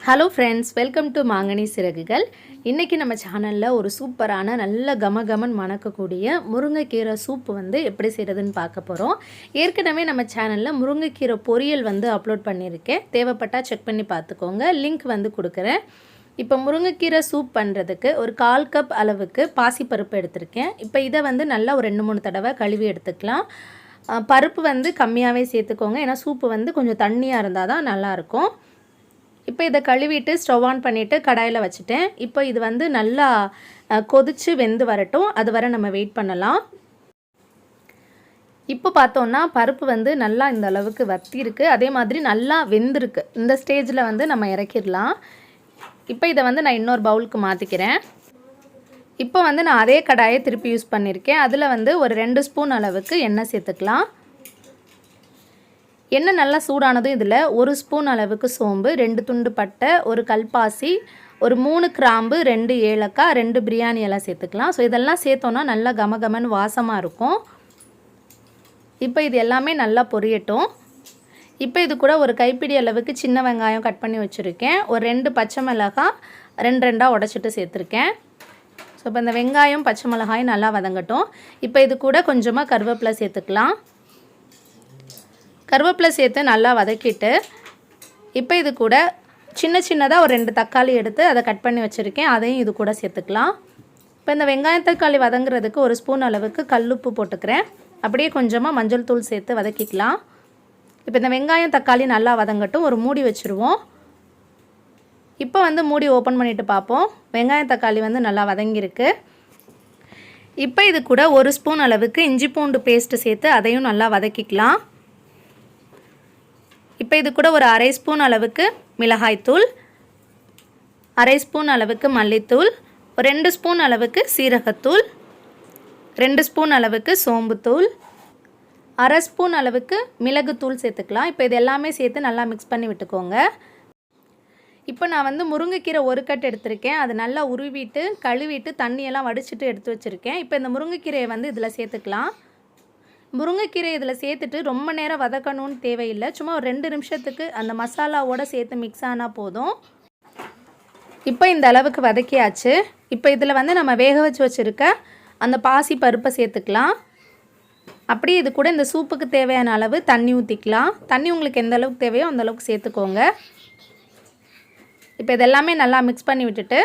Hello friends, welcome to மாங்கனி சிறகுகள். இன்றைக்கி நம்ம சேனலில் ஒரு சூப்பரான நல்ல கமகமன் மணக்கக்கூடிய முருங்கைக்கீரை சூப் எப்படி செய்கிறதுன்னு பார்க்க போகிறோம். ஏற்கனவே நம்ம சேனலில் முருங்கைக்கீரை பொரியல் அப்லோட் பண்ணியிருக்கேன். தேவைப்பட்டால் செக் பண்ணி பார்த்துக்கோங்க. லிங்க் கொடுக்குறேன். இப்போ முருங்கைக்கீரை சூப் பண்ணுறதுக்கு ஒரு 1/4 கப் அளவுக்கு பாசிப்பருப்பு எடுத்திருக்கேன். இப்போ இதை நல்லா ஒரு 2-3 தடவை கழுவி எடுத்துக்கலாம். பருப்பு கம்மியாகவே சேர்த்துக்கோங்க, ஏன்னா சூப்பு கொஞ்சம் தண்ணியாக இருந்தால் தான் நல்லாயிருக்கும். இப்போ இதை கழுவிட்டு ஸ்டவ் ஆன் பண்ணிவிட்டு கடாயில் வச்சுட்டேன். இப்போ இது நல்லா கொதித்து வெந்து வரட்டும். அது வரை நம்ம வெயிட் பண்ணலாம். இப்போ பார்த்தோன்னா பருப்பு நல்லா இந்த அளவுக்கு வத்திருக்கு, அதே மாதிரி நல்லா வெந்திருக்கு. இந்த ஸ்டேஜில் நம்ம இறக்கிடலாம். இப்போ இதை நான் இன்னொரு பவுலுக்கு மாற்றிக்கிறேன். இப்போ நான் அதே கடாயை திருப்பி யூஸ் பண்ணியிருக்கேன். அதில் ஒரு 2 ஸ்பூன் அளவுக்கு எண்ணெய் சேர்த்துக்கலாம். எண்ணெய் நல்லா சூடானதும் இதில் 1 ஸ்பூன் அளவுக்கு சோம்பு, 2 துண்டு பட்டை, ஒரு கல்பாசி, ஒரு 3 கிராம்பு, 2 ஏலக்காய், 2 பிரியாணி எல்லாம் சேர்த்துக்கலாம். ஸோ இதெல்லாம் சேர்த்தோன்னா நல்லா கமகமன்னு வாசமாக இருக்கும். இப்போ இது எல்லாமே நல்லா பொரியட்டும். இப்போ இது கூட ஒரு கைப்பிடி அளவுக்கு சின்ன வெங்காயம் கட் பண்ணி வச்சுருக்கேன். ஒரு 2 பச்சை மிளகாய் 2 உடைச்சிட்டு சேர்த்துருக்கேன். ஸோ இப்போ இந்த வெங்காயம் பச்சை மிளகாயும் நல்லா வதங்கட்டும். இப்போ இது கூட கொஞ்சமாக கருவேப்பிலை சேர்த்துக்கலாம். கருவேப்பிலை சேர்த்து நல்லா வதக்கிட்டு இப்போ இது கூட சின்னதாக ஒரு 2 தக்காளி எடுத்து அதை கட் பண்ணி வச்சுருக்கேன். அதையும் இது கூட சேர்த்துக்கலாம். இப்போ இந்த வெங்காயம் தக்காளி வதங்குறதுக்கு 1 ஸ்பூன் அளவுக்கு கல்லுப்பு போட்டுக்கிறேன். அப்படியே கொஞ்சமாக மஞ்சள் தூள் சேர்த்து வதக்கிக்கலாம். இப்போ இந்த வெங்காயம் தக்காளி நல்லா வதங்கட்டும். ஒரு மூடி வச்சுருவோம். இப்போ மூடி ஓப்பன் பண்ணிவிட்டு பார்ப்போம். வெங்காயம் தக்காளி நல்லா வதங்கியிருக்கு. இப்போ இது கூட 1 ஸ்பூன் அளவுக்கு இஞ்சி பூண்டு பேஸ்ட்டு சேர்த்து அதையும் நல்லா வதக்கிக்கலாம். இப்போ இது கூட ஒரு 1/2 ஸ்பூன் அளவுக்கு மிளகாய்த்தூள், 1/2 ஸ்பூன் அளவுக்கு மல்லித்தூள், ஒரு 2 ஸ்பூன் அளவுக்கு சீரகத்தூள், 2 ஸ்பூன் அளவுக்கு சோம்புத்தூள், 1/2 ஸ்பூன் அளவுக்கு மிளகுத்தூள் சேர்த்துக்கலாம். இப்போ இது எல்லாமே சேர்த்து நல்லா மிக்ஸ் பண்ணி விட்டுக்கோங்க. இப்போ நான் முருங்கைக்கீரை 1 கட் எடுத்திருக்கேன். அது நல்லா உருவிட்டு கழுவிட்டு தண்ணியெல்லாம் வடிச்சிட்டு எடுத்து வச்சுருக்கேன். இப்போ இந்த முருங்கைக்கீரையை இதில் சேர்த்துக்கலாம். முருங்கைக்கீரை இதில் சேர்த்துட்டு ரொம்ப நேரம் வதக்கணும்னு தேவையில்லை. சும்மா ஒரு 2 நிமிஷத்துக்கு அந்த மசாலாவோடு சேர்த்து மிக்ஸ் ஆனால் போதும். இப்போ இந்த அளவுக்கு வதக்கியாச்சு. இப்போ இதில் நம்ம வேக வச்சு வச்சுருக்க அந்த பாசி பருப்பை சேர்த்துக்கலாம். அப்படியே இது கூட இந்த சூப்புக்கு தேவையான அளவு தண்ணி ஊற்றிக்கலாம். தண்ணி உங்களுக்கு எந்த அளவுக்கு தேவையோ அந்த அளவுக்கு சேர்த்துக்கோங்க. இப்போ இதெல்லாமே நல்லா மிக்ஸ் பண்ணி விட்டுட்டு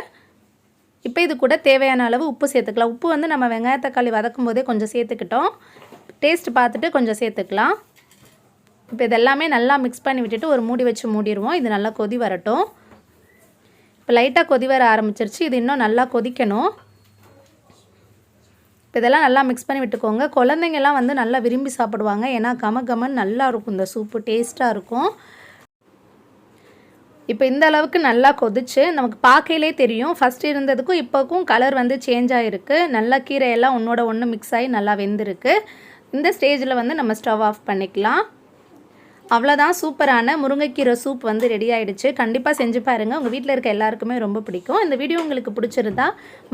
இப்போ இது கூட தேவையான அளவு உப்பு சேர்த்துக்கலாம். உப்பு நம்ம வெங்காய தக்காளி வதக்கும் போதே கொஞ்சம் சேர்த்துக்கிட்டோம். டேஸ்ட் பார்த்துட்டு கொஞ்சம் சேர்த்துக்கலாம். இப்போ இதெல்லாமே நல்லா மிக்ஸ் பண்ணி விட்டுட்டு ஒரு மூடி வச்சு மூடிடுவோம். இது நல்லா கொதி வரட்டும். இப்போ லைட்டாக கொதி வர ஆரம்பிச்சிருச்சு. இது இன்னும் நல்லா கொதிக்கணும். இப்போ இதெல்லாம் நல்லா மிக்ஸ் பண்ணி விட்டுக்கோங்க. குழந்தைங்கள்லாம் நல்லா விரும்பி சாப்பிடுவாங்க. ஏன்னா கமகமன்னு நல்லா இருக்கும், இந்த சூப்பு டேஸ்ட்டாக இருக்கும். இப்போ இந்த அளவுக்கு நல்லா கொதிச்சு நமக்கு பார்க்கையிலே தெரியும். ஃபஸ்ட்டு இருந்ததுக்கும் இப்போக்கும் கலர் சேஞ்ச் ஆகிருக்கு. நல்லா கீரையெல்லாம் ஒன்றோட ஒன்று மிக்ஸ் ஆகி நல்லா வெந்திருக்கு. இந்த ஸ்டேஜில் நம்ம ஸ்டவ் ஆஃப் பண்ணிக்கலாம். அவ்வளோதான், சூப்பரான முருங்கைக்கீரை சூப் ரெடி ஆகிடுச்சு. கண்டிப்பாக செஞ்சு பாருங்கள். உங்கள் வீட்டில் இருக்க எல்லாருக்குமே ரொம்ப பிடிக்கும். இந்த வீடியோ உங்களுக்கு பிடிச்சிருந்தா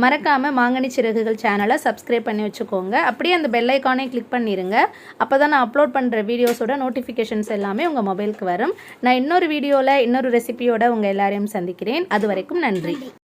மறக்காமல் மாங்கனி சிறகுகள் சேனலை சப்ஸ்கிரைப் பண்ணி வச்சுக்கோங்க. அப்படியே அந்த பெல் ஐக்கானே கிளிக் பண்ணிடுங்க. அப்போ தான் நான் அப்லோட் பண்ணுற வீடியோஸோட நோட்டிஃபிகேஷன்ஸ் எல்லாமே உங்கள் மொபைலுக்கு வரும். நான் இன்னொரு வீடியோவில் இன்னொரு ரெசிபியோட உங்கள் எல்லாரையும் சந்திக்கிறேன். அது வரைக்கும் நன்றி.